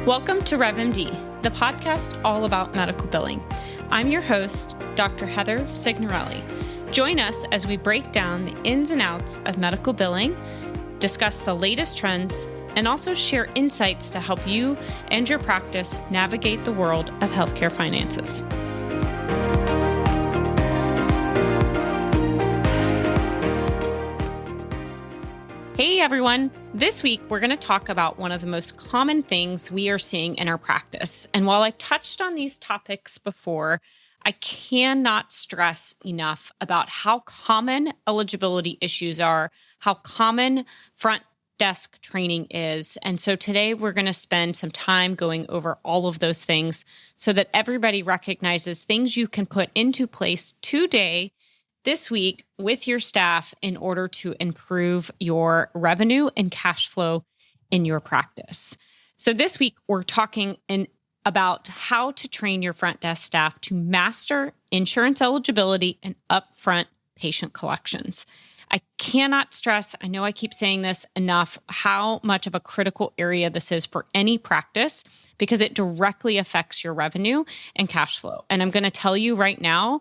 Welcome to RevMD, the podcast all about medical billing. I'm your host, Dr. Heather Signorelli. Join us as we break down the ins and outs of medical billing, discuss the latest trends, and also share insights to help you and your practice navigate the world of healthcare finances. Hey everyone, this week we're going to talk about one of the most common things we are seeing in our practice. And while I've touched on these topics before, I cannot stress enough about how common eligibility issues are, how common front desk training is. And so today we're going to spend some time going over all of those things so that everybody recognizes things you can put into place today, this week, with your staff in order to improve your revenue and cash flow in your practice. So this week, we're talking about how to train your front desk staff to master insurance eligibility and upfront patient collections. I cannot stress, I know I keep saying this enough, how much of a critical area this is for any practice because it directly affects your revenue and cash flow. And I'm going to tell you right now,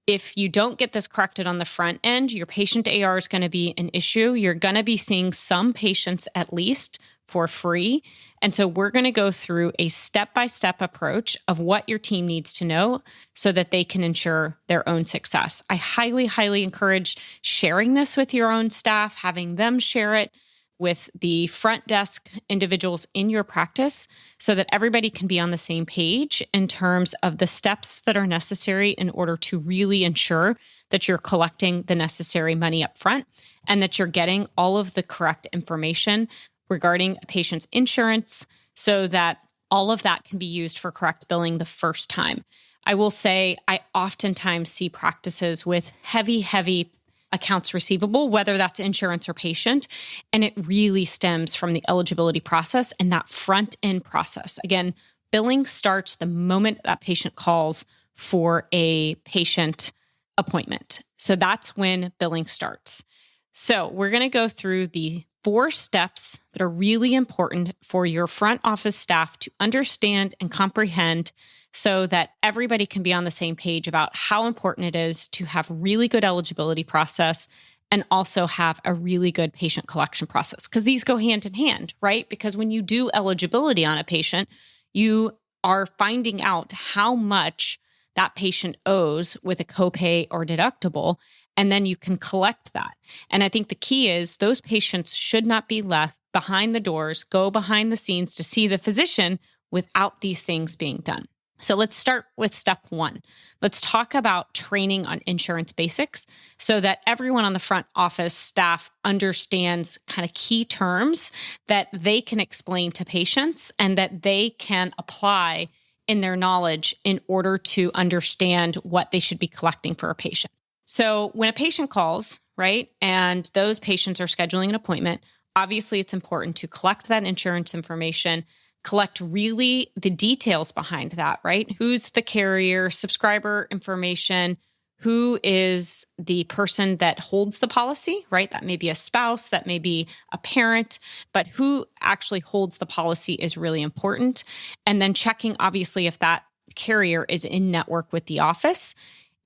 if you don't get this corrected on the front end, your patient AR is going to be an issue. You're going to be seeing some patients at least for free. And so we're going to go through a step-by-step approach of what your team needs to know so that they can ensure their own success. I highly, highly encourage sharing this with your own staff, having them share it with the front desk individuals in your practice so that everybody can be on the same page in terms of the steps that are necessary in order to really ensure that you're collecting the necessary money up front and that you're getting all of the correct information regarding a patient's insurance so that all of that can be used for correct billing the first time. I will say I oftentimes see practices with heavy accounts receivable, whether that's insurance or patient, and it really stems from the eligibility process and that front end process. Again, billing starts the moment that patient calls for a patient appointment. So that's when billing starts. So we're going to go through the 4 steps that are really important for your front office staff to understand and comprehend so that everybody can be on the same page about how important it is to have really good eligibility process and also have a really good patient collection process. Because these go hand in hand, right? Because when you do eligibility on a patient, you are finding out how much that patient owes with a copay or deductible, and then you can collect that. And I think the key is those patients should not be left behind the doors, go behind the scenes to see the physician without these things being done. So let's start with step 1. Let's talk about training on insurance basics so that everyone on the front office staff understands kind of key terms that they can explain to patients and that they can apply in their knowledge in order to understand what they should be collecting for a patient. So when a patient calls, right, and those patients are scheduling an appointment, obviously it's important to collect that insurance information, collect really the details behind that, right? Who's the carrier, subscriber information, who is the person that holds the policy, right? That may be a spouse, that may be a parent, but who actually holds the policy is really important. And then checking, obviously, if that carrier is in network with the office.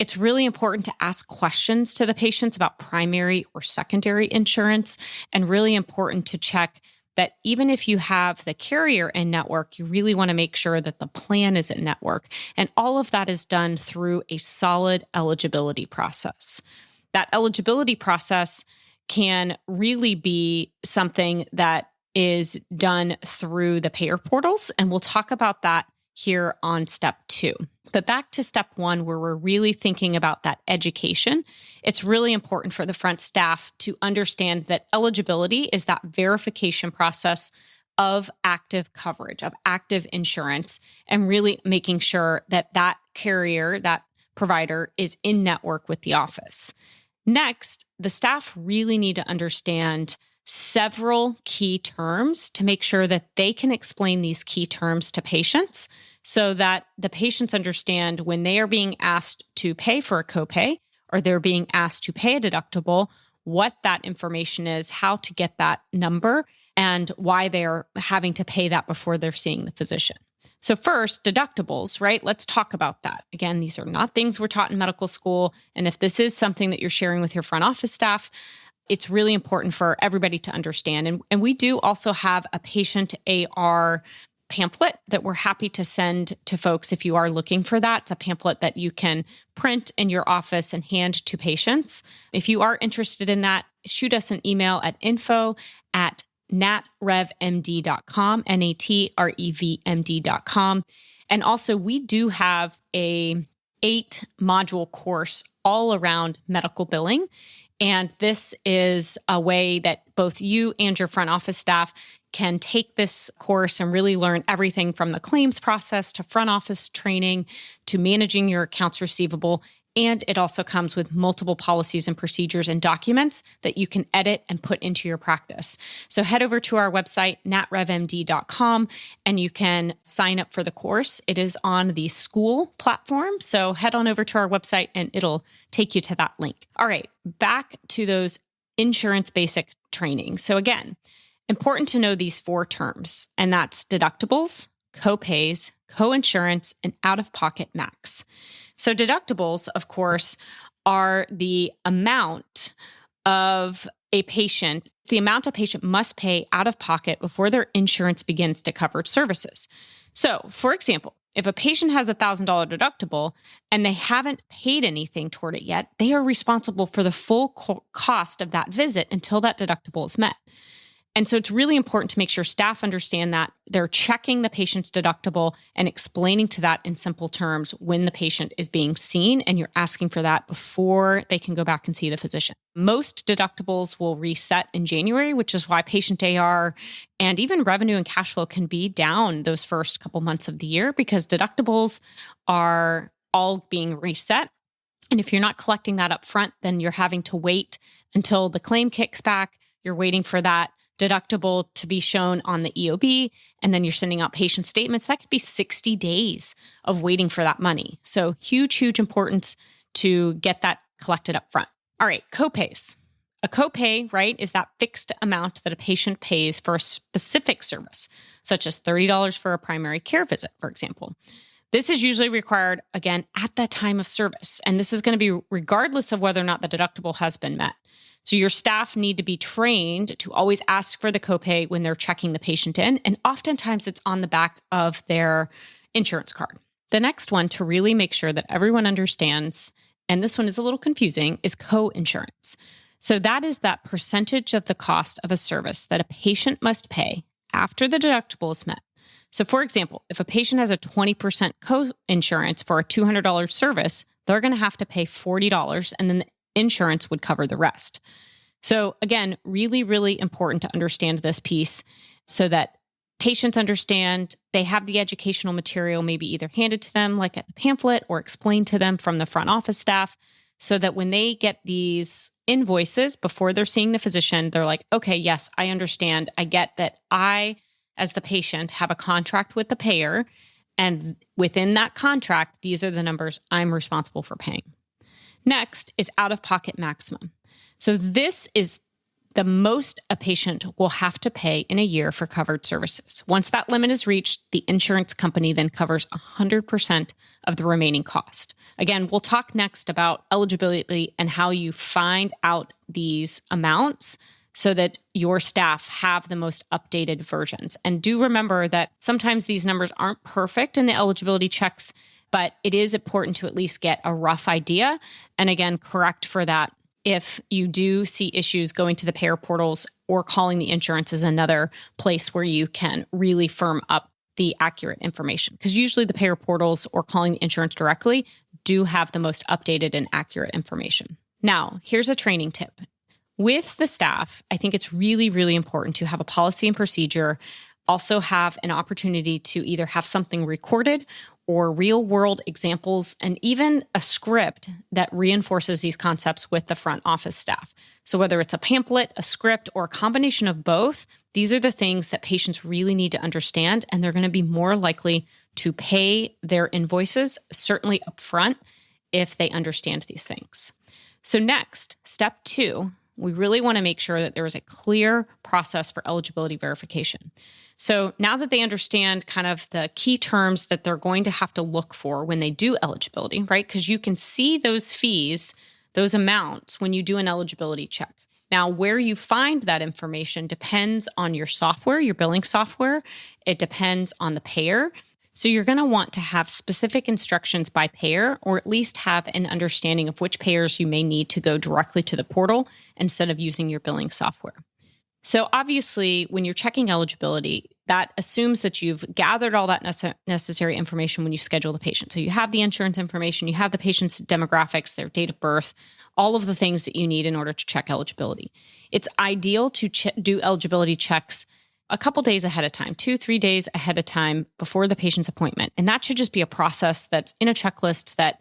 It's really important to ask questions to the patients about primary or secondary insurance, and really important to check that even if you have the carrier in network, you really want to make sure that the plan is in network. And all of that is done through a solid eligibility process. That eligibility process can really be something that is done through the payer portals, and we'll talk about that here on step 2. But back to step 1, where we're really thinking about that education, it's really important for the front staff to understand that eligibility is that verification process of active coverage, of active insurance, and really making sure that that carrier, that provider is in network with the office. Next, the staff really need to understand several key terms to make sure that they can explain these key terms to patients so that the patients understand when they are being asked to pay for a copay or they're being asked to pay a deductible, what that information is, how to get that number, and why they're having to pay that before they're seeing the physician. So first, deductibles, right? Let's talk about that. Again, these are not things we're taught in medical school. And if this is something that you're sharing with your front office staff, it's really important for everybody to understand. And we do also have a patient AR pamphlet that we're happy to send to folks if you are looking for that. It's a pamphlet that you can print in your office and hand to patients. If you are interested in that, shoot us an email at info@natrevmd.com, natrevmd.com. And also, we do have a 8-module course all around medical billing. And this is a way that both you and your front office staff can take this course and really learn everything from the claims process to front office training to managing your accounts receivable. And it also comes with multiple policies and procedures and documents that you can edit and put into your practice. So head over to our website, natrevmd.com, and you can sign up for the course. It is on the school platform. So head on over to our website and it'll take you to that link. All right, back to those insurance basic training. So again, important to know these 4 terms, and that's deductibles, co-pays, co-insurance, and out-of-pocket max. So deductibles, of course, are the amount of a patient must pay out of pocket before their insurance begins to cover services. So, for example, if a patient has a $1,000 deductible and they haven't paid anything toward it yet, they are responsible for the full cost of that visit until that deductible is met. And so it's really important to make sure staff understand that they're checking the patient's deductible and explaining to that in simple terms when the patient is being seen, and you're asking for that before they can go back and see the physician. Most deductibles will reset in January, which is why patient AR and even revenue and cash flow can be down those first couple months of the year because deductibles are all being reset. And if you're not collecting that up front, then you're having to wait until the claim kicks back. You're waiting for that deductible to be shown on the EOB, and then you're sending out patient statements. That could be 60 days of waiting for that money. So huge importance to get that collected up front. All right, copays. A copay, right, is that fixed amount that a patient pays for a specific service, such as $30 for a primary care visit, for example. This is usually required, again, at that time of service. And this is going to be regardless of whether or not the deductible has been met. So your staff need to be trained to always ask for the copay when they're checking the patient in. And oftentimes it's on the back of their insurance card. The next one to really make sure that everyone understands, and this one is a little confusing, is co-insurance. So that is that percentage of the cost of a service that a patient must pay after the deductible is met. So for example, if a patient has a 20% co-insurance for a $200 service, they're going to have to pay $40, and then the insurance would cover the rest. So again, really important to understand this piece so that patients understand, they have the educational material maybe either handed to them like a pamphlet or explained to them from the front office staff, so that when they get these invoices before they're seeing the physician, they're like, okay, yes, I understand. I get that I, as the patient, have a contract with the payer, and within that contract, these are the numbers I'm responsible for paying. Next is out-of-pocket maximum. So this is the most a patient will have to pay in a year for covered services. Once that limit is reached, the insurance company then covers 100% of the remaining cost. Again, we'll talk next about eligibility and how you find out these amounts so that your staff have the most updated versions. And do remember that sometimes these numbers aren't perfect in the eligibility checks, but it is important to at least get a rough idea. And again, correct for that if you do see issues going to the payer portals or calling the insurance is another place where you can really firm up the accurate information. Because usually the payer portals or calling the insurance directly do have the most updated and accurate information. Now, here's a training tip. With the staff, I think it's really important to have a policy and procedure, also have an opportunity to either have something recorded or real world examples, and even a script that reinforces these concepts with the front office staff. So whether it's a pamphlet, a script, or a combination of both, these are the things that patients really need to understand, and they're going to be more likely to pay their invoices, certainly upfront, if they understand these things. So next, step 2, we really want to make sure that there is a clear process for eligibility verification. So now that they understand kind of the key terms that they're going to have to look for when they do eligibility, right? Because you can see those fees, those amounts when you do an eligibility check. Now, where you find that information depends on your software, your billing software. It depends on the payer. So you're going to want to have specific instructions by payer, or at least have an understanding of which payers you may need to go directly to the portal instead of using your billing software. So obviously, when you're checking eligibility, that assumes that you've gathered all that necessary information when you schedule the patient. So you have the insurance information, you have the patient's demographics, their date of birth, all of the things that you need in order to check eligibility. It's ideal to do eligibility checks a couple days ahead of time, 2-3 days ahead of time before the patient's appointment. And that should just be a process that's in a checklist that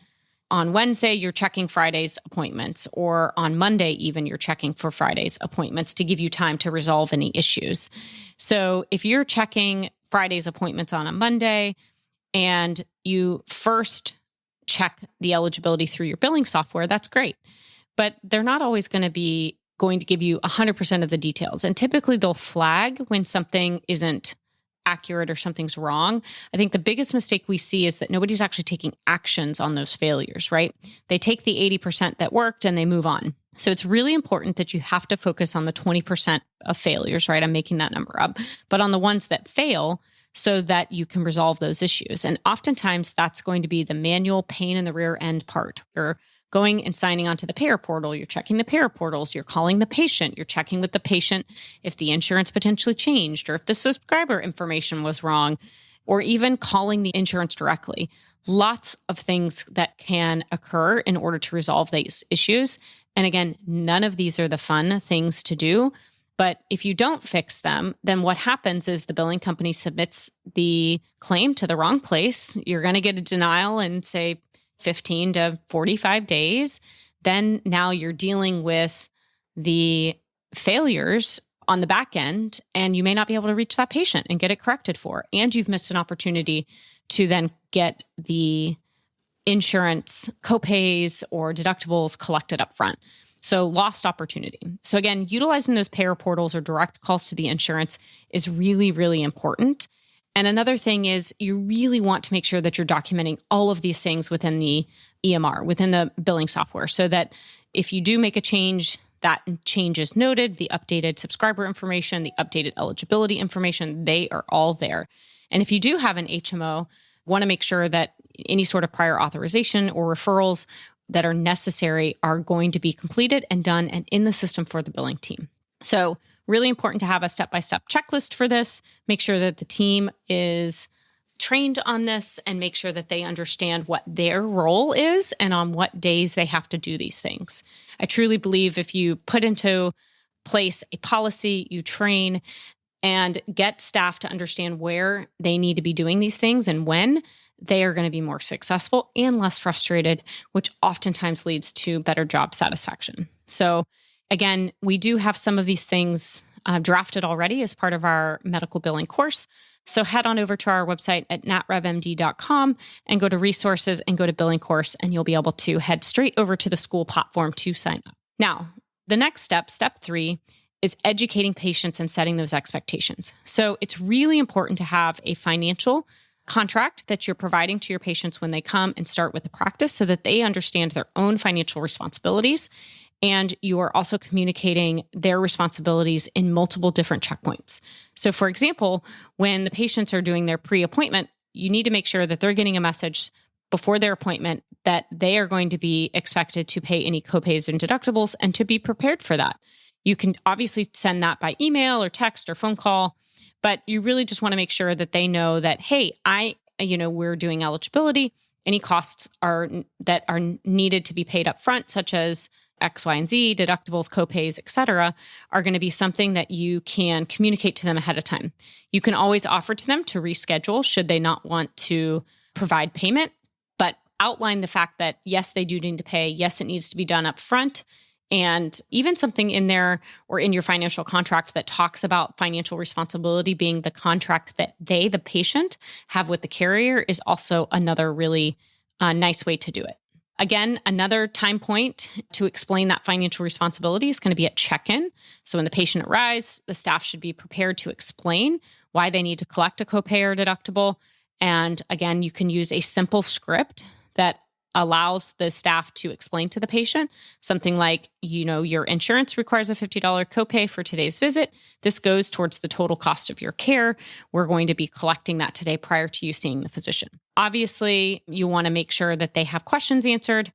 on Wednesday, you're checking Friday's appointments, or on Monday, even you're checking for Friday's appointments to give you time to resolve any issues. So if you're checking Friday's appointments on a Monday and you first check the eligibility through your billing software, that's great. But they're not always going to give you 100% of the details. And typically they'll flag when something isn't accurate or something's wrong. I think the biggest mistake we see is that nobody's actually taking actions on those failures, right? They take the 80% that worked and they move on. So it's really important that you have to focus on the 20% of failures, right? I'm making that number up, but on the ones that fail so that you can resolve those issues. And oftentimes that's going to be the manual pain in the rear end part. You're going and signing onto the payer portal, you're checking the payer portals, you're calling the patient, you're checking with the patient if the insurance potentially changed or if the subscriber information was wrong, or even calling the insurance directly. Lots of things that can occur in order to resolve these issues. And again, none of these are the fun things to do. But if you don't fix them, then what happens is the billing company submits the claim to the wrong place. You're going to get a denial in, say, 15 to 45 days. Then now you're dealing with the failures on the back end, and you may not be able to reach that patient and get it corrected for. And you've missed an opportunity to then get the insurance copays or deductibles collected up front. So lost opportunity. So again, utilizing those payer portals or direct calls to the insurance is really, really important. And another thing is you really want to make sure that you're documenting all of these things within the EMR, within the billing software, so that if you do make a change, that change is noted, the updated subscriber information, the updated eligibility information, they are all there. And if you do have an HMO, want to make sure that any sort of prior authorization or referrals that are necessary are going to be completed and done and in the system for the billing team. So really important to have a step-by-step checklist for this. Make sure that the team is trained on this and make sure that they understand what their role is and on what days they have to do these things. I truly believe if you put into place a policy, you train and get staff to understand where they need to be doing these things and when, they are going to be more successful and less frustrated, which oftentimes leads to better job satisfaction. So again, we do have some of these things drafted already as part of our medical billing course. So head on over to our website at natrevmd.com and go to resources and go to billing course, and you'll be able to head straight over to the school platform to sign up. Now, the next step, step 3, is educating patients and setting those expectations. So it's really important to have a financial contract that you're providing to your patients when they come and start with the practice so that they understand their own financial responsibilities. And you are also communicating their responsibilities in multiple different checkpoints. So for example, when the patients are doing their pre-appointment, you need to make sure that they're getting a message before their appointment that they are going to be expected to pay any copays and deductibles and to be prepared for that. You can obviously send that by email or text or phone call, but you really just want to make sure that they know that, hey, we're doing eligibility. Any costs that are needed to be paid up front, such as X, Y, and Z, deductibles, copays, et cetera, are going to be something that you can communicate to them ahead of time. You can always offer to them to reschedule should they not want to provide payment, but outline the fact that, yes, they do need to pay. Yes, it needs to be done up front. And even something in there or in your financial contract that talks about financial responsibility being the contract that they, the patient, have with the carrier is also another really nice way to do it. Again, another time point to explain that financial responsibility is going to be at check-in. So when the patient arrives, the staff should be prepared to explain why they need to collect a copay or deductible. And again, you can use a simple script that allows the staff to explain to the patient something like, your insurance requires a $50 copay for today's visit. This goes towards the total cost of your care. We're going to be collecting that today prior to you seeing the physician. Obviously, you want to make sure that they have questions answered.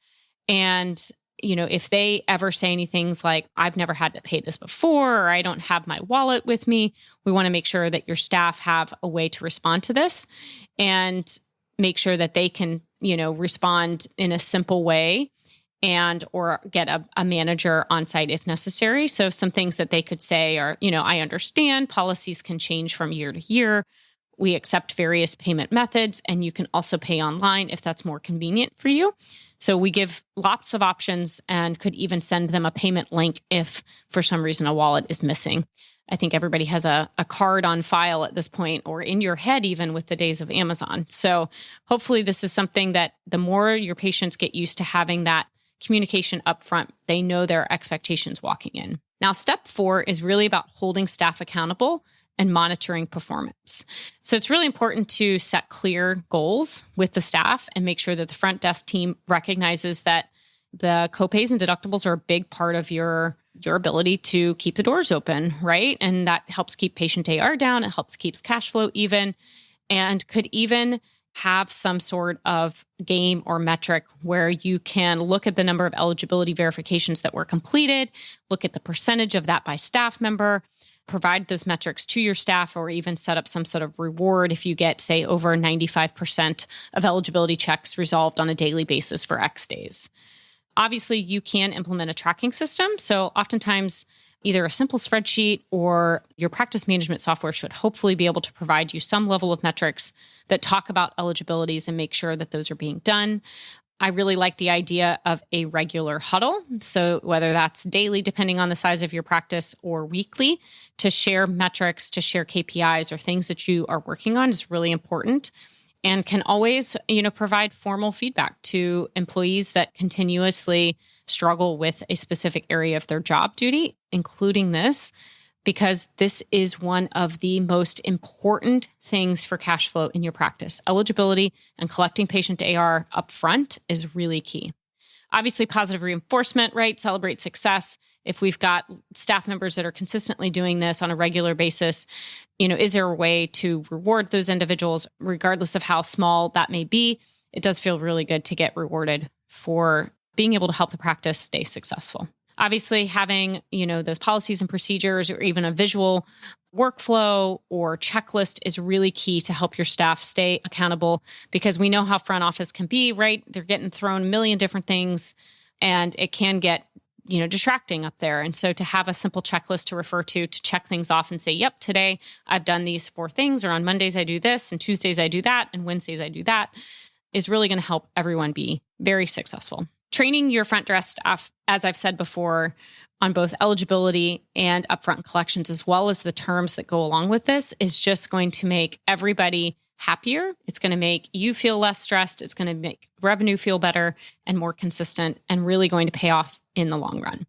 And, if they ever say anything like, I've never had to pay this before, or I don't have my wallet with me, we want to make sure that your staff have a way to respond to this and make sure that they can, respond in a simple way and or get a manager on site if necessary. So some things that they could say are, I understand policies can change from year to year. We accept various payment methods, and you can also pay online if that's more convenient for you. So we give lots of options and could even send them a payment link if for some reason a wallet is missing. I think everybody has a card on file at this point, or in your head, even with the days of Amazon. So hopefully this is something that the more your patients get used to having that communication upfront, they know their expectations walking in. Now, step 4 is really about holding staff accountable and monitoring performance. So it's really important to set clear goals with the staff and make sure that the front desk team recognizes that the copays and deductibles are a big part of your ability to keep the doors open, right? And that helps keep patient AR down. It helps keeps cash flow even, and could even have some sort of game or metric where you can look at the number of eligibility verifications that were completed, look at the percentage of that by staff member, provide those metrics to your staff, or even set up some sort of reward if you get, say, over 95% of eligibility checks resolved on a daily basis for X days. Obviously, you can implement a tracking system. So oftentimes, either a simple spreadsheet or your practice management software should hopefully be able to provide you some level of metrics that talk about eligibilities and make sure that those are being done. I really like the idea of a regular huddle. So whether that's daily, depending on the size of your practice, or weekly, to share metrics, to share KPIs or things that you are working on is really important. And can always, provide formal feedback to employees that continuously struggle with a specific area of their job duty, including this, because this is one of the most important things for cash flow in your practice. Eligibility and collecting patient AR upfront is really key. Obviously, positive reinforcement, right? Celebrate success. If we've got staff members that are consistently doing this on a regular basis, is there a way to reward those individuals, regardless of how small that may be? It does feel really good to get rewarded for being able to help the practice stay successful. Obviously, having, those policies and procedures, or even a visual workflow or checklist, is really key to help your staff stay accountable, because we know how front office can be, right? They're getting thrown a million different things, and it can get distracting up there. And so to have a simple checklist to refer to check things off and say, yep, today I've done these 4 things, or on Mondays I do this, and Tuesdays I do that, and Wednesdays I do that, is really going to help everyone be very successful. Training your front desk staff, as I've said before, on both eligibility and upfront collections, as well as the terms that go along with this, is just going to make everybody happier. It's going to make you feel less stressed. It's going to make revenue feel better and more consistent, and really going to pay off in the long run.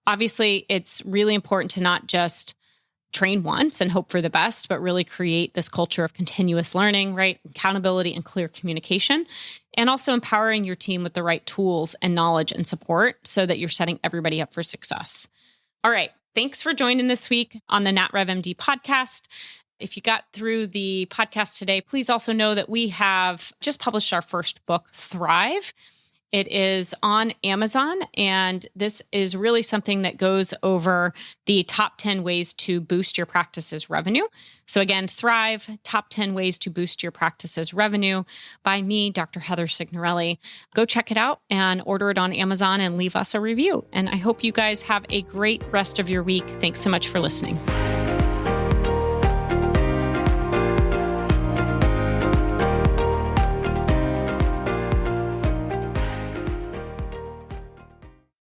Obviously, it's really important to not just train once and hope for the best, but really create this culture of continuous learning, right? Accountability and clear communication, and also empowering your team with the right tools and knowledge and support so that you're setting everybody up for success. All right. Thanks for joining this week on the NatRevMD podcast. If you got through the podcast today, please also know that we have just published our first book, Thrive. It is on Amazon, and this is really something that goes over the top 10 ways to boost your practice's revenue. So again, Thrive, top 10 ways to boost your practice's revenue, by me, Dr. Heather Signorelli. Go check it out and order it on Amazon and leave us a review. And I hope you guys have a great rest of your week. Thanks so much for listening.